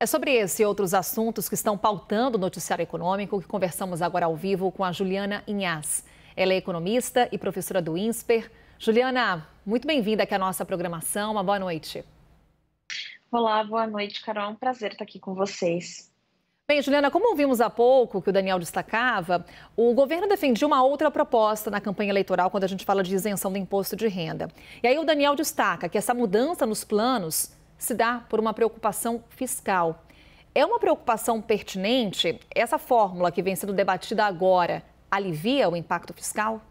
É sobre esse e outros assuntos que estão pautando o noticiário econômico que conversamos agora ao vivo com a Juliana Inhas. Ela é economista e professora do INSPER. Juliana, muito bem-vinda aqui à nossa programação. Uma boa noite. Olá, boa noite, Carol. É um prazer estar aqui com vocês. Bem, Juliana, como ouvimos há pouco, que o Daniel destacava, o governo defendia uma outra proposta na campanha eleitoral quando a gente fala de isenção do imposto de renda. E aí o Daniel destaca que essa mudança nos planos se dá por uma preocupação fiscal. É uma preocupação pertinente? Essa fórmula que vem sendo debatida agora alivia o impacto fiscal?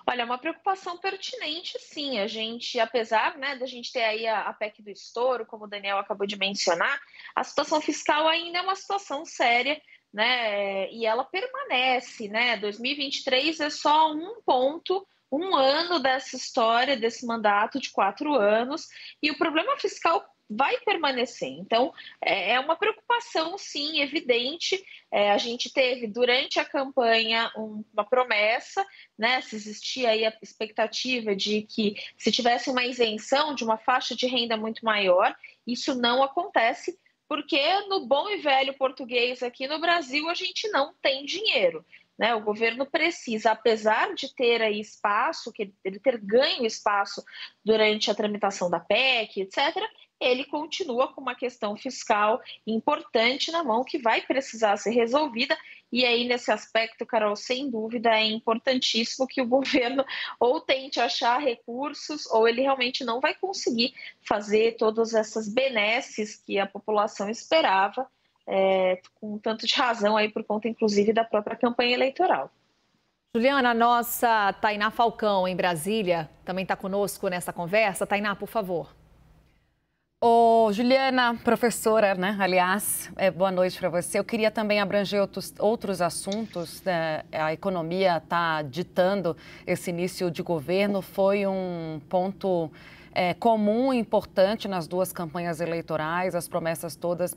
Olha, é uma preocupação pertinente, sim. A gente, apesar, da gente ter aí a PEC do estouro, como o Daniel acabou de mencionar, a situação fiscal ainda é uma situação séria, né? E ela permanece, né? 2023 é só um ponto, um ano dessa história, desse mandato de 4 anos, e o problema fiscal vai permanecer. Então, é uma preocupação, sim, evidente. A gente teve, durante a campanha, uma promessa, né? Se existia aí a expectativa de que se tivesse uma isenção de uma faixa de renda muito maior, isso não acontece, porque no bom e velho português aqui no Brasil a gente não tem dinheiro, né? O governo precisa, apesar de ter aí espaço, que ele ter ganho espaço durante a tramitação da PEC, etc., ele continua com uma questão fiscal importante na mão que vai precisar ser resolvida. E aí, nesse aspecto, Carol, sem dúvida, é importantíssimo que o governo ou tente achar recursos ou ele realmente não vai conseguir fazer todas essas benesses que a população esperava, com tanto de razão aí por conta, inclusive, da própria campanha eleitoral. Juliana, a nossa Tainá Falcão, em Brasília, também está conosco nessa conversa. Tainá, por favor. Ô, Juliana, professora, né? Aliás, boa noite para você. Eu queria também abranger outros assuntos, né? A economia está ditando esse início de governo. Foi um ponto comum e importante nas duas campanhas eleitorais. As promessas todas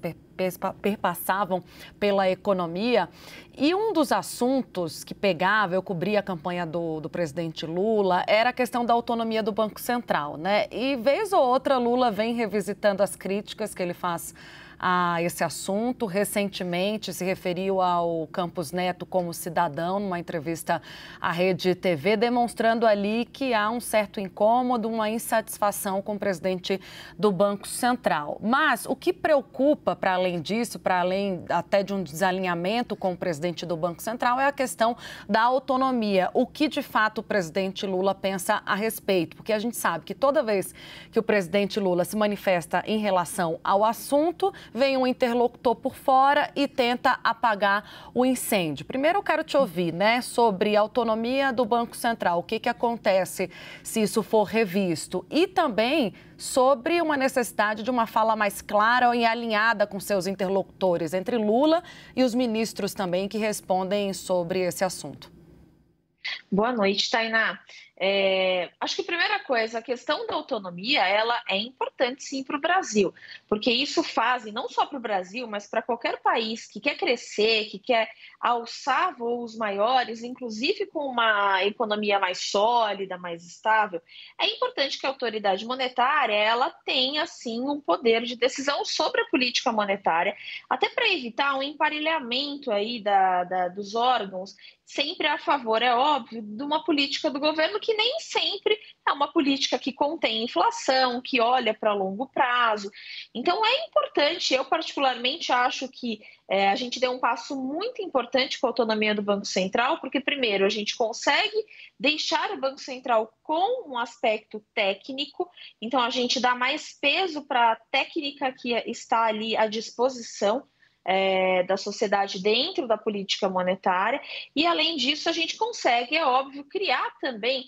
perpassavam pela economia. E um dos assuntos que pegava, eu cobri a campanha do presidente Lula, era a questão da autonomia do Banco Central, né? E vez ou outra, Lula vem revisitando as críticas que ele faz a esse assunto. Recentemente se referiu ao Campos Neto como cidadão numa entrevista à Rede TV, demonstrando ali que há um certo incômodo, uma insatisfação com o presidente do Banco Central. Mas o que preocupa, para além disso, para além até de um desalinhamento com o presidente do Banco Central, é a questão da autonomia. O que de fato o presidente Lula pensa a respeito? Porque a gente sabe que toda vez que o presidente Lula se manifesta em relação ao assunto, vem um interlocutor por fora e tenta apagar o incêndio. Primeiro eu quero te ouvir, né, sobre a autonomia do Banco Central, o que acontece se isso for revisto, e também sobre uma necessidade de uma fala mais clara e alinhada com seus interlocutores, entre Lula e os ministros também que respondem sobre esse assunto. Boa noite, Tainá. Acho que a primeira coisa, a questão da autonomia, ela é importante sim para o Brasil, porque isso faz, e não só para o Brasil, mas para qualquer país que quer crescer, que quer alçar voos maiores, inclusive com uma economia mais sólida, mais estável, é importante que a autoridade monetária, ela tenha sim um poder de decisão sobre a política monetária, até para evitar um emparelhamento aí dos órgãos, sempre a favor, é óbvio, de uma política do governo que nem sempre é uma política que contém inflação, que olha para longo prazo. Então, é importante, eu particularmente acho que a gente deu um passo muito importante com a autonomia do Banco Central, porque, primeiro, a gente consegue deixar o Banco Central com um aspecto técnico, então a gente dá mais peso para a técnica que está ali à disposição da sociedade dentro da política monetária, e além disso a gente consegue, é óbvio, criar também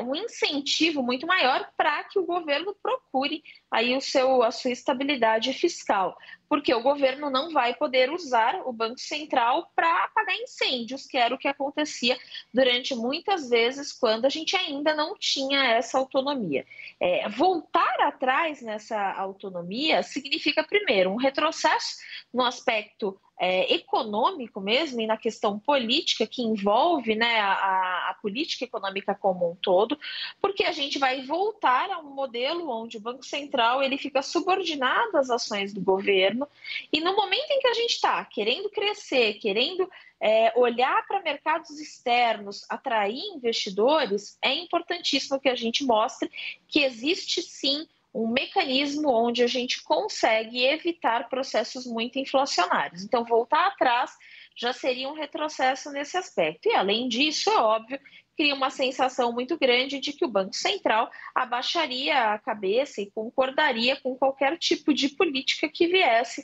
um incentivo muito maior para que o governo procure aí a sua estabilidade fiscal, porque o governo não vai poder usar o Banco Central para apagar incêndios, que era o que acontecia durante muitas vezes quando a gente ainda não tinha essa autonomia. Voltar atrás nessa autonomia significa, primeiro, um retrocesso no aspecto econômico mesmo e na questão política que envolve, né, a política econômica como um todo, porque a gente vai voltar a um modelo onde o Banco Central ele fica subordinado às ações do governo e no momento em que a gente está querendo crescer, querendo olhar para mercados externos, atrair investidores, é importantíssimo que a gente mostre que existe sim um mecanismo onde a gente consegue evitar processos muito inflacionários. Então, voltar atrás já seria um retrocesso nesse aspecto. E, além disso, é óbvio, cria uma sensação muito grande de que o Banco Central abaixaria a cabeça e concordaria com qualquer tipo de política que viesse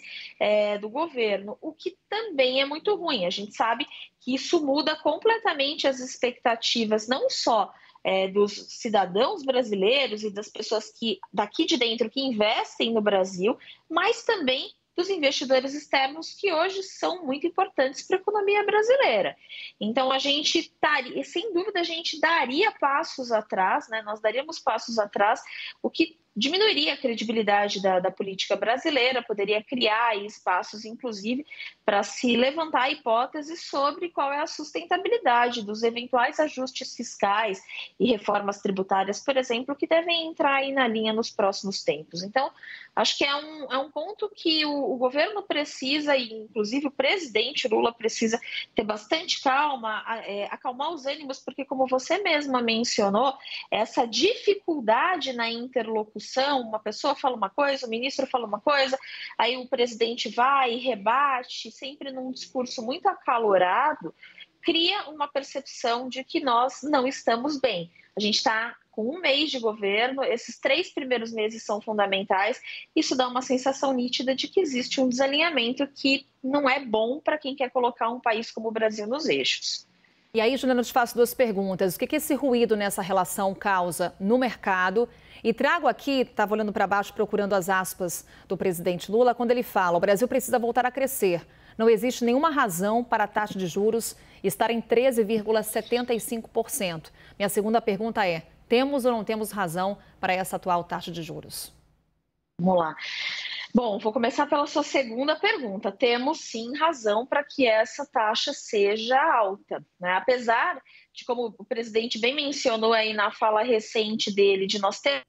do governo, o que também é muito ruim. A gente sabe que isso muda completamente as expectativas, não só dos cidadãos brasileiros e das pessoas que daqui de dentro que investem no Brasil, mas também dos investidores externos que hoje são muito importantes para a economia brasileira. Então, sem dúvida, a gente daria passos atrás, né? Nós daríamos passos atrás, o que diminuiria a credibilidade da política brasileira, poderia criar espaços, inclusive, para se levantar hipóteses sobre qual é a sustentabilidade dos eventuais ajustes fiscais e reformas tributárias, por exemplo, que devem entrar aí na linha nos próximos tempos. Então, acho que é um ponto que o governo precisa, e inclusive o presidente Lula precisa ter bastante calma, acalmar os ânimos, porque como você mesma mencionou, essa dificuldade na interlocução, uma pessoa fala uma coisa, o ministro fala uma coisa, aí o presidente vai e rebate, sempre num discurso muito acalorado, cria uma percepção de que nós não estamos bem. A gente está com um mês de governo, esses 3 primeiros meses são fundamentais, isso dá uma sensação nítida de que existe um desalinhamento que não é bom para quem quer colocar um país como o Brasil nos eixos. E aí, Juliana, eu te faço 2 perguntas. O que esse ruído nessa relação causa no mercado? E trago aqui, estava olhando para baixo, procurando as aspas do presidente Lula, quando ele fala: o Brasil precisa voltar a crescer. Não existe nenhuma razão para a taxa de juros estar em 13,75%. Minha segunda pergunta é: temos ou não temos razão para essa atual taxa de juros? Vamos lá. Bom, vou começar pela sua segunda pergunta. Temos sim razão para que essa taxa seja alta, né? Apesar de, como o presidente bem mencionou aí na fala recente dele, de nós ter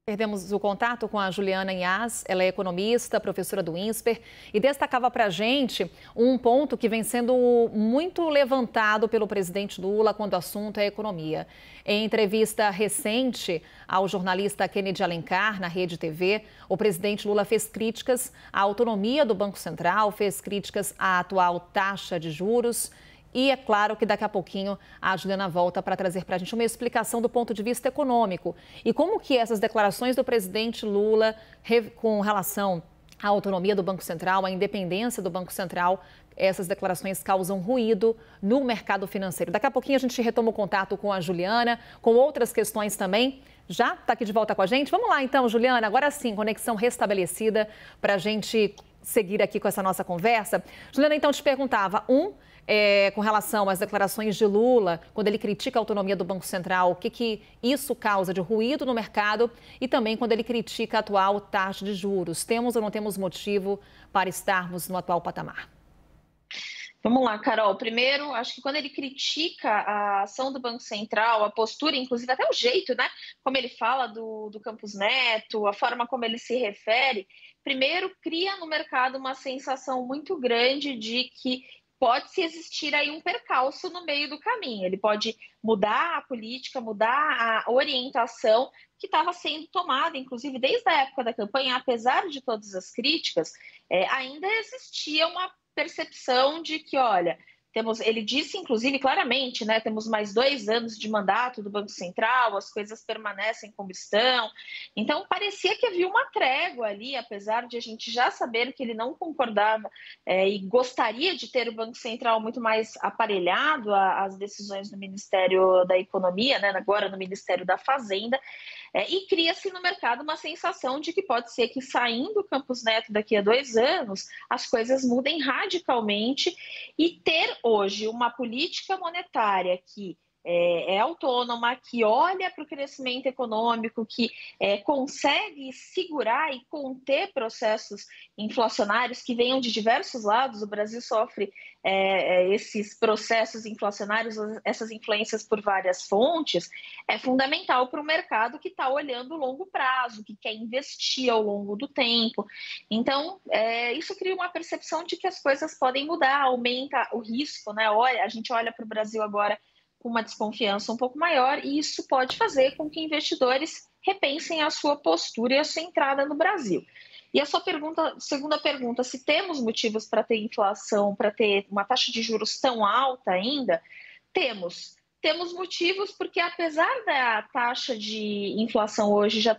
Perdemos o contato com a Juliana Inhas, ela é economista, professora do INSPER, e destacava para a gente um ponto que vem sendo muito levantado pelo presidente Lula quando o assunto é economia. Em entrevista recente ao jornalista Kennedy Alencar, na Rede TV, o presidente Lula fez críticas à autonomia do Banco Central, fez críticas à atual taxa de juros. E é claro que daqui a pouquinho a Juliana volta para trazer para a gente uma explicação do ponto de vista econômico e como que essas declarações do presidente Lula com relação à autonomia do Banco Central, à independência do Banco Central, essas declarações causam ruído no mercado financeiro. Daqui a pouquinho a gente retoma o contato com a Juliana, com outras questões também. Já está aqui de volta com a gente? Vamos lá então, Juliana, agora sim, conexão restabelecida para a gente seguir aqui com essa nossa conversa. Juliana, então te perguntava, com relação às declarações de Lula, quando ele critica a autonomia do Banco Central, o que isso causa de ruído no mercado e também quando ele critica a atual taxa de juros. Temos ou não temos motivo para estarmos no atual patamar? Vamos lá, Carol. Primeiro, acho que quando ele critica a ação do Banco Central, a postura, inclusive até o jeito, né? Como ele fala do Campos Neto, a forma como ele se refere, primeiro cria no mercado uma sensação muito grande de que pode-se existir aí um percalço no meio do caminho. Ele pode mudar a política, mudar a orientação que estava sendo tomada, inclusive desde a época da campanha, apesar de todas as críticas, ainda existia uma percepção de que, olha, ele disse, inclusive, claramente, né, temos mais 2 anos de mandato do Banco Central, as coisas permanecem como estão. Então, parecia que havia uma trégua ali, apesar de a gente já saber que ele não concordava e gostaria de ter o Banco Central muito mais aparelhado às decisões do Ministério da Economia, né, agora no Ministério da Fazenda. E cria-se no mercado uma sensação de que pode ser que, saindo o Campos Neto daqui a 2 anos, as coisas mudem radicalmente e ter hoje uma política monetária que é autônoma, que olha para o crescimento econômico, que consegue segurar e conter processos inflacionários que venham de diversos lados. O Brasil sofre esses processos inflacionários, essas influências por várias fontes, é fundamental para o mercado que está olhando o longo prazo, que quer investir ao longo do tempo. Então, isso cria uma percepção de que as coisas podem mudar, aumenta o risco, né? Olha, a gente olha para o Brasil agora com uma desconfiança um pouco maior, e isso pode fazer com que investidores repensem a sua postura e a sua entrada no Brasil. E a sua segunda pergunta, se temos motivos para ter inflação, para ter uma taxa de juros tão alta ainda? Temos. Temos motivos porque, apesar da taxa de inflação hoje já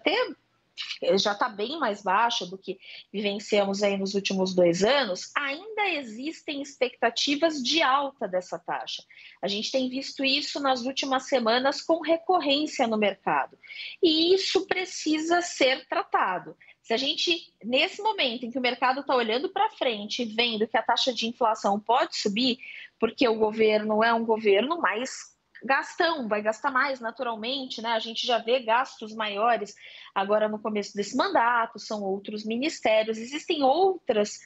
está bem mais baixa do que vivenciamos aí nos últimos 2 anos, ainda existem expectativas de alta dessa taxa. A gente tem visto isso nas últimas semanas com recorrência no mercado. E isso precisa ser tratado. Se a gente, nesse momento em que o mercado está olhando para frente e vendo que a taxa de inflação pode subir, porque o governo é um governo mais gastão, vai gastar mais naturalmente, né? A gente já vê gastos maiores agora no começo desse mandato, são outros ministérios, existem outras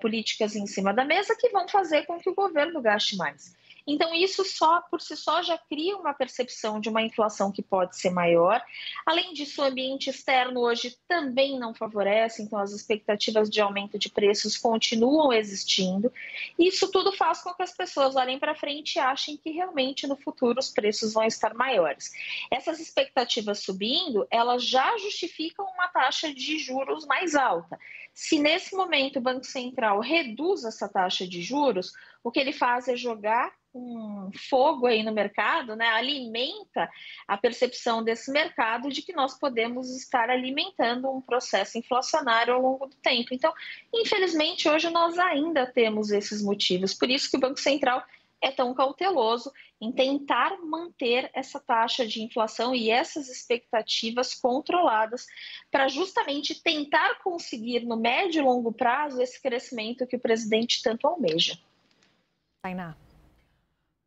políticas em cima da mesa que vão fazer com que o governo gaste mais. Então, isso só por si só já cria uma percepção de uma inflação que pode ser maior. Além disso, o ambiente externo hoje também não favorece, então as expectativas de aumento de preços continuam existindo. Isso tudo faz com que as pessoas olhem para frente e achem que realmente no futuro os preços vão estar maiores. Essas expectativas subindo, elas já justificam uma taxa de juros mais alta. Se nesse momento o Banco Central reduz essa taxa de juros, o que ele faz é jogar um fogo aí no mercado, né? Alimenta a percepção desse mercado de que nós podemos estar alimentando um processo inflacionário ao longo do tempo. Então, infelizmente, hoje nós ainda temos esses motivos. Por isso que o Banco Central é tão cauteloso em tentar manter essa taxa de inflação e essas expectativas controladas para justamente tentar conseguir no médio e longo prazo esse crescimento que o presidente tanto almeja. Tainá.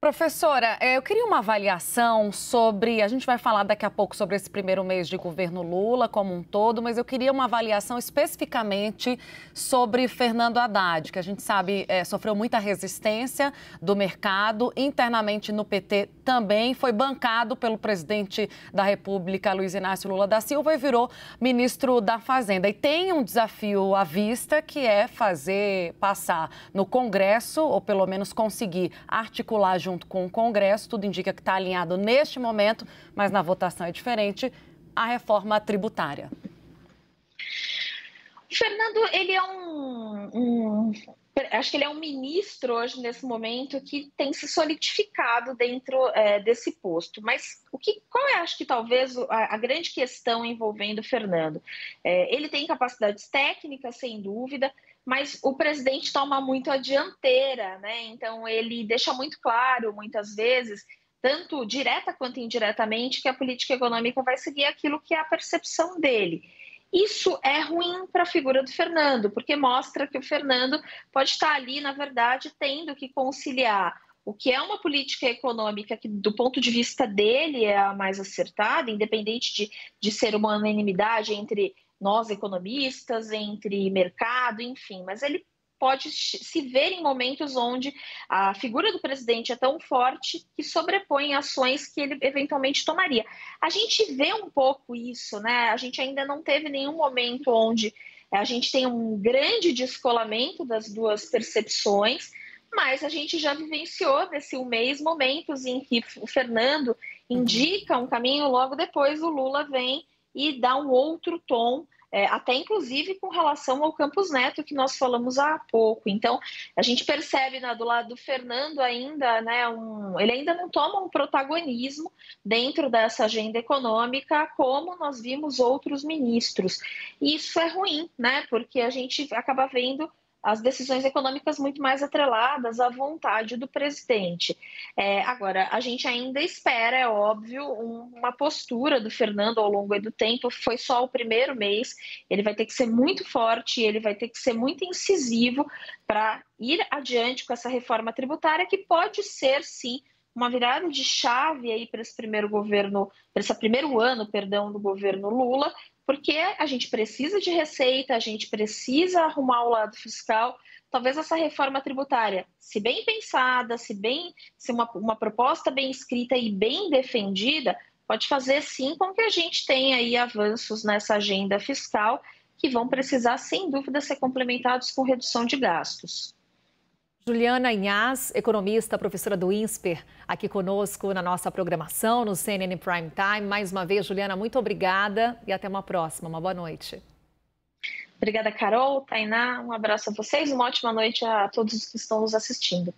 Professora, eu queria uma avaliação sobre, a gente vai falar daqui a pouco sobre esse primeiro mês de governo Lula como um todo, mas eu queria uma avaliação especificamente sobre Fernando Haddad, que a gente sabe sofreu muita resistência do mercado, internamente no PT também, foi bancado pelo presidente da República, Luiz Inácio Lula da Silva, e virou ministro da Fazenda. E tem um desafio à vista, que é passar no Congresso, ou pelo menos conseguir articular junto com o Congresso, tudo indica que está alinhado neste momento, mas na votação é diferente, a reforma tributária. O Fernando, ele é acho que ele é um ministro hoje, nesse momento, que tem se solidificado dentro desse posto. Mas qual é, acho que talvez, a grande questão envolvendo o Fernando? Ele tem capacidades técnicas, sem dúvida, mas o presidente toma muito a dianteira, né? Então, ele deixa muito claro, muitas vezes, tanto direta quanto indiretamente, que a política econômica vai seguir aquilo que é a percepção dele. Isso é ruim para a figura do Fernando, porque mostra que o Fernando pode estar ali, na verdade, tendo que conciliar o que é uma política econômica que, do ponto de vista dele, é a mais acertada, independente de ser uma unanimidade entre nós economistas, entre mercado, enfim, mas ele pode se ver em momentos onde a figura do presidente é tão forte que sobrepõe ações que ele eventualmente tomaria. A gente vê um pouco isso, né? A gente ainda não teve nenhum momento onde a gente tem um grande descolamento das duas percepções, mas a gente já vivenciou nesse um mês momentos em que o Fernando indica um caminho, logo depois o Lula vem e dá um outro tom, até inclusive com relação ao Campos Neto, que nós falamos há pouco. Então, a gente percebe, né, do lado do Fernando ainda, né, ele ainda não toma um protagonismo dentro dessa agenda econômica como nós vimos outros ministros. E isso é ruim, né, porque a gente acaba vendo as decisões econômicas muito mais atreladas à vontade do presidente. Agora, a gente ainda espera, é óbvio, uma postura do Fernando ao longo do tempo. Foi só o primeiro mês, ele vai ter que ser muito forte, ele vai ter que ser muito incisivo para ir adiante com essa reforma tributária, que pode ser, sim, uma virada de chave aí para esse primeiro ano, do governo Lula, porque a gente precisa de receita, a gente precisa arrumar o lado fiscal. Talvez essa reforma tributária, se bem pensada, se uma proposta bem escrita e bem defendida, pode fazer sim com que a gente tenha aí avanços nessa agenda fiscal que vão precisar, sem dúvida, ser complementados com redução de gastos. Juliana Inhas, economista, professora do INSPER, aqui conosco na nossa programação, no CNN Prime Time. Mais uma vez, Juliana, muito obrigada e até uma próxima. Uma boa noite. Obrigada, Carol, Tainá. Um abraço a vocês, uma ótima noite a todos que estão nos assistindo.